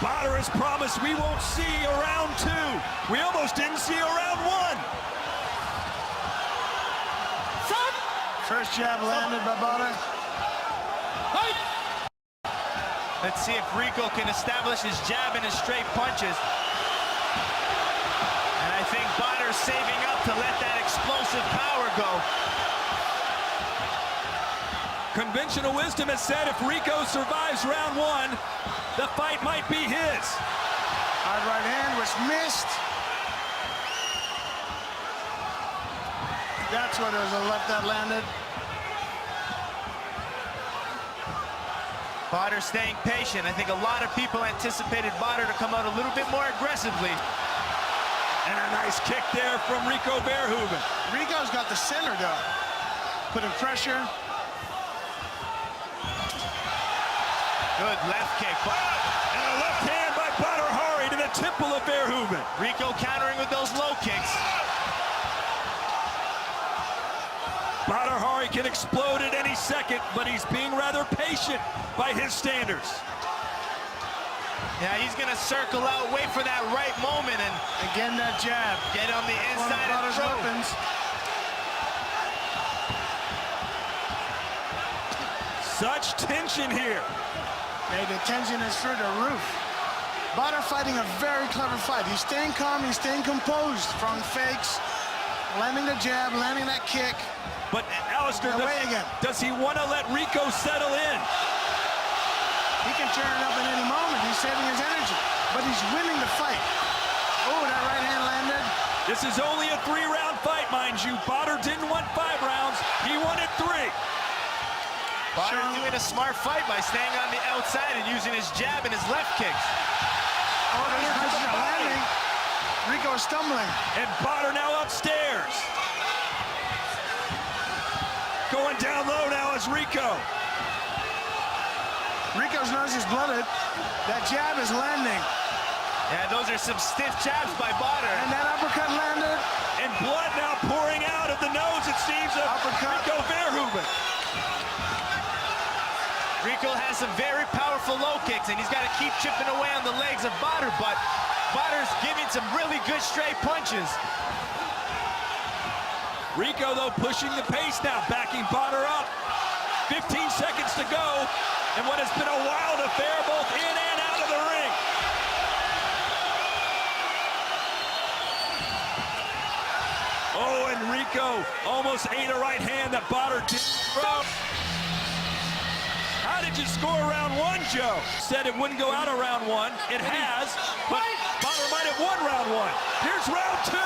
Badr has promised we won't see a round 2. We almost didn't see a round 1. First jab landed by Badr. Let's see if Rico can establish his jab and his straight punches. And I think Badr's saving up to let that explosive power go. Conventional wisdom has said if Rico survives round 1, the fight might be his. Hard right hand was missed. That's where there was a left that landed. Badr staying patient. I think a lot of people anticipated Badr to come out a little bit more aggressively. And a nice kick there from Rico Verhoeven. Rico's got the center though. Putting pressure. Good left kick. And a left hand by Badr to the temple of Verhoeven. Rico countering with those low kicks. Badr can explode at any second, but he's being rather patient by his standards. Yeah, he's gonna circle out, wait for that right moment, and again that jab. Get on the inside of Badr's weapons. Such tension here. Hey, the tension is through the roof. Badr fighting a very clever fight. He's staying calm, he's staying composed, throwing fakes, landing the jab, landing that kick. But Alistair, does he want to let Rico settle in? He can turn it up at any moment. He's saving his energy, but he's winning the fight. Oh, that right hand landed. This is only a 3-round fight, mind you. Badr didn't want 5 rounds. He wanted 3. Badr doing a smart fight by staying on the outside and using his jab and his left kicks. Oh, there's a landing. Rico stumbling. And Badr now upstairs. Going down low now is Rico. Rico's nose is blooded. That jab is landing. Yeah, those are some stiff jabs by Badr. And that uppercut landed. And blood now pouring out of the nose, it seems, of Rico Verhoeven. Rico has some very powerful low kicks, and he's got to keep chipping away on the legs of Badr, but Badr's giving some really good straight punches. Rico, though, pushing the pace now, backing Badr up. 15 seconds to go, and what has been a wild affair both in and out of the ring. Oh, and Rico almost ate a right hand that Badr didn't throw. How did you score round 1, Joe? Said it wouldn't go out of round 1. It has, but Badr might have won round 1. Here's round 2.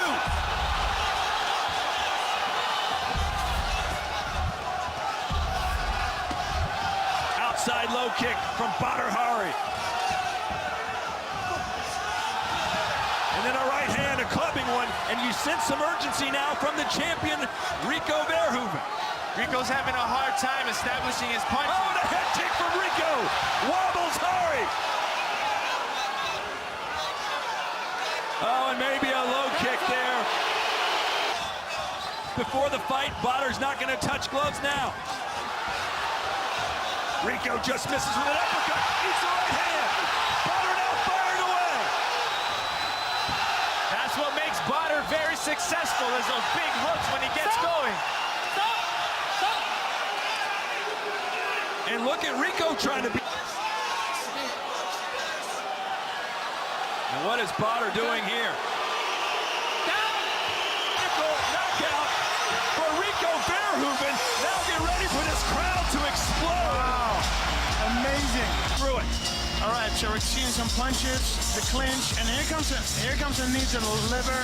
Outside low kick from Badr. And then a right hand, a clubbing one, and you sense some urgency now from the champion, Rico Verhoeven. Rico's having a hard time establishing his punch. Oh, the head kick from Rico! Wobbles Hari! Oh, and maybe a low kick there. Before the fight, Badr's not going to touch gloves now. Rico just misses with an uppercut. Eats the right hand. Badr now fired away. That's what makes Badr very successful, is those big hooks when he gets going. And look at Rico trying to be. And what is Badr doing here? Knockout for Rico Verhoeven. Now get ready for this crowd to explode. Wow, amazing. Through it. All right, so we're seeing some punches, the clinch, and here comes a knee to the liver,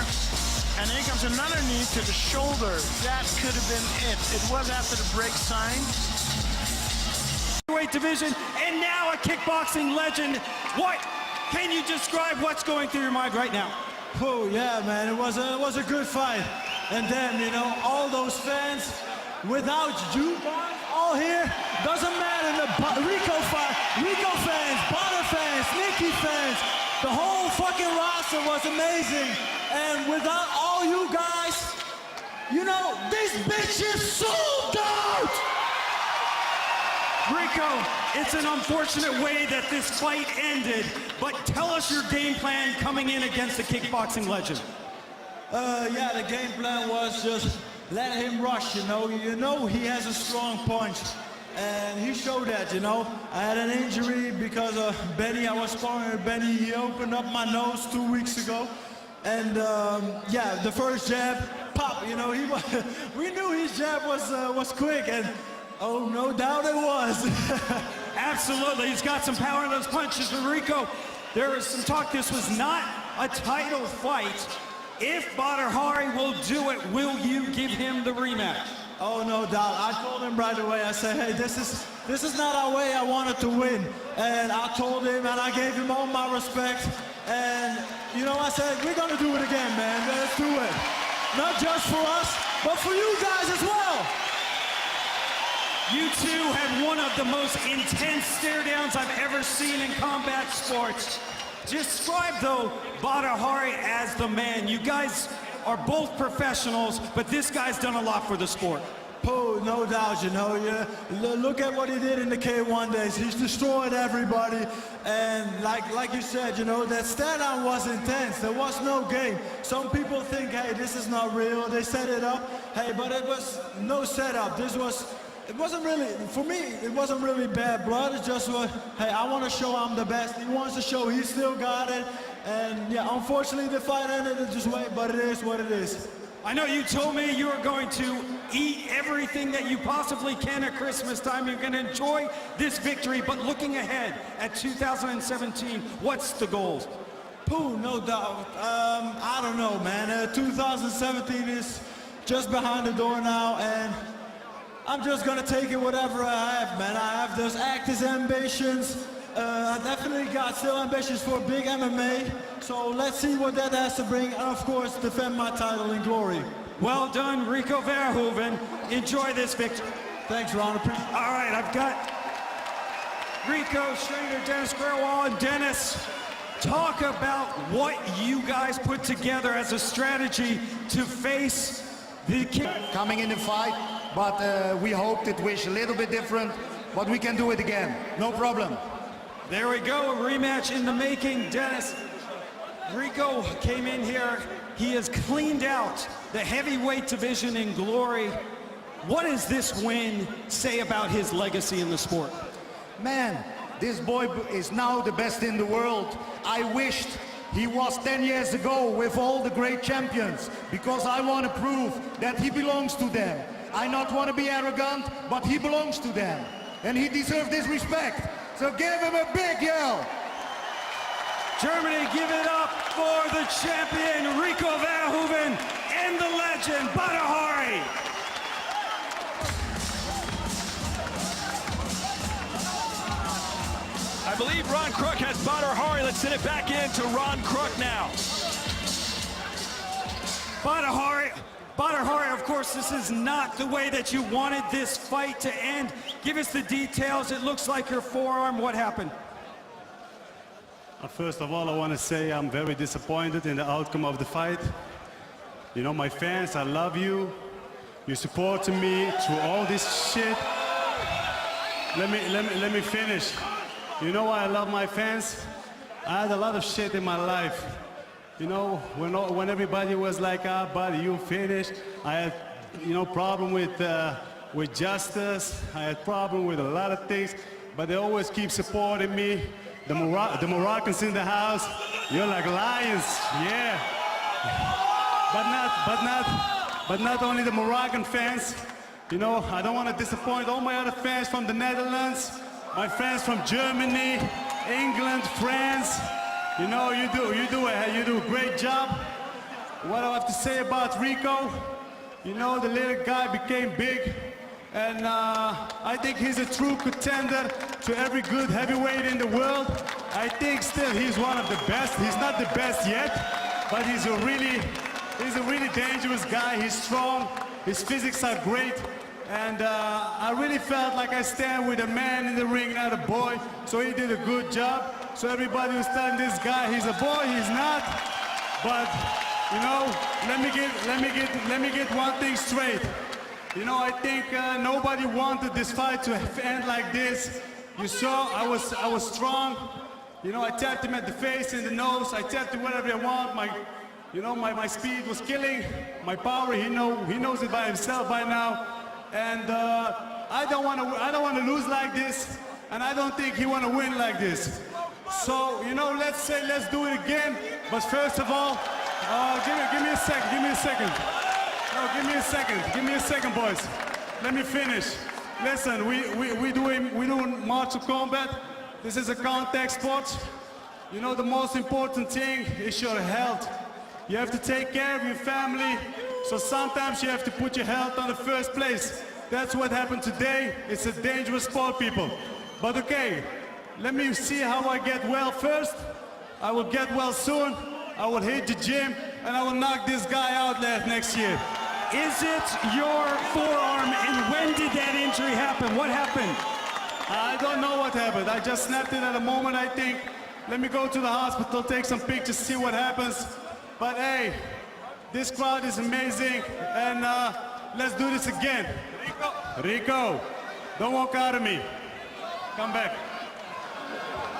and here comes another knee to the shoulder. That could have been it. It was after the break sign. Weight division, and now a kickboxing legend. What can you describe what's going through your mind right now? Oh yeah, man, it was a good fight. And then, you know, all those fans, without you guys all here, doesn't matter. The Rico fans, Badr fans, Nikki fans, the whole fucking roster was amazing. And without all you guys, you know, this bitch is sold out. Rico, it's an unfortunate way that this fight ended, but tell us your game plan coming in against the kickboxing legend. Yeah, the game plan was just let him rush, you know. You know he has a strong punch, and he showed that, you know. I had an injury because of Benny. I was sparring with Benny. He opened up my nose 2 weeks ago. And yeah, the first jab, pop, you know, we knew his jab was quick, and oh, no doubt it was. Absolutely, he's got some power in those punches. But Rico, there was some talk this was not a title fight. If Badr Hari will do it, will you give him the rematch? Oh, no doubt. I told him right away. I said, hey, this is not our way. I wanted to win. And I told him, and I gave him all my respect. And, you know, I said, we're going to do it again, man. Let's do it. Not just for us, but for you guys as well. You two had one of the most intense stare downs I've ever seen in combat sports. Describe, though, Badr Hari as the man. You guys are both professionals, but this guy's done a lot for the sport. Oh, no doubt, you know. Look at what he did in the K1 days. He's destroyed everybody. And like you said, you know, that stare-down was intense. There was no game. Some people think, hey, this is not real. They set it up. Hey, but it was no setup. It wasn't really, for me, it wasn't really bad blood. It's just what, hey, I want to show I'm the best. He wants to show he still got it. And yeah, unfortunately the fight ended this way, but it is what it is. I know you told me you are going to eat everything that you possibly can at Christmas time. You're going to enjoy this victory, but looking ahead at 2017, what's the goals? Pooh, no doubt. I don't know, man. 2017 is just behind the door now, and I'm just gonna take it whatever I have, man. I have those actors' ambitions. I definitely got still ambitions for big MMA. So let's see what that has to bring, and of course, defend my title in glory. Well done, Rico Verhoeven. Enjoy this victory. Thanks, Ron. Appreciate it. All right, I've got Rico, Strainer, Dennis Grewal, and Dennis. Talk about what you guys put together as a strategy to face the kick. Coming in the fight, but we hoped it was a little bit different, but we can do it again, no problem. There we go, a rematch in the making. Dennis, Rico came in here. He has cleaned out the heavyweight division in glory. What does this win say about his legacy in the sport? Man, this boy is now the best in the world. I wished he was 10 years ago with all the great champions, because I want to prove that he belongs to them. I not want to be arrogant, but he belongs to them. And he deserves this respect. So give him a big yell. Germany, give it up for the champion, Rico Verhoeven, and the legend, Badr Hari. I believe Ron Kruk has Badr Hari. Let's send it back in to Ron Kruk now. Badr Hari, of course, this is not the way that you wanted this fight to end. Give us the details. It looks like your forearm. What happened? First of all, I want to say I'm very disappointed in the outcome of the fight. You know, my fans, I love you. You supported me through all this shit. Let me finish. You know why I love my fans? I had a lot of shit in my life. You know, when everybody was like, ah, buddy, you finished. I had, you know, problem with justice. I had problem with a lot of things, but they always keep supporting me. The Moroccans in the house, you're like lions, yeah. But not only the Moroccan fans. You know, I don't want to disappoint all my other fans from the Netherlands, my friends from Germany, England, France. You know, you do a great job. What do I have to say about Rico? You know, the little guy became big, and I think he's a true contender to every good heavyweight in the world. I think still he's one of the best. He's not the best yet, but he's a really dangerous guy. He's strong. His physics are great. And I really felt like I stand with a man in the ring, not a boy. So he did a good job. So everybody was telling this guy he's a boy, he's not. But you know, let me get one thing straight. You know, I think nobody wanted this fight to end like this. You saw I was strong. You know, I tapped him at the face, in the nose. I tapped him whatever I want. My speed was killing. My power, he knows it by himself by now. And I don't want to lose like this. And I don't think he want to win like this. So, you know, let's do it again. But first of all, give me a second. No, give me a second, boys. Let me finish. Listen, we doing martial combat. This is a contact sport. You know, the most important thing is your health. You have to take care of your family. So sometimes you have to put your health on the first place. That's what happened today. It's a dangerous sport, people. But okay, let me see how I get well first. I will get well soon. I will hit the gym and I will knock this guy out next year. Is it your forearm, and when did that injury happen? What happened? I don't know what happened. I just snapped it at a moment, I think. Let me go to the hospital, take some pictures, see what happens. But hey, this crowd is amazing, and let's do this again. Rico, don't walk out of me. Come back.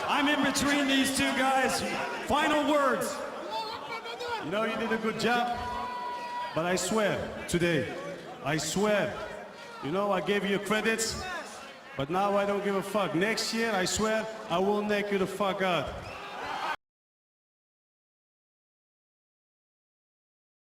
I'm in between these two guys. Final words. You know, you did a good job, but I swear, today, I swear, you know, I gave you credits, but now I don't give a fuck. Next year, I swear, I will knock you the fuck out.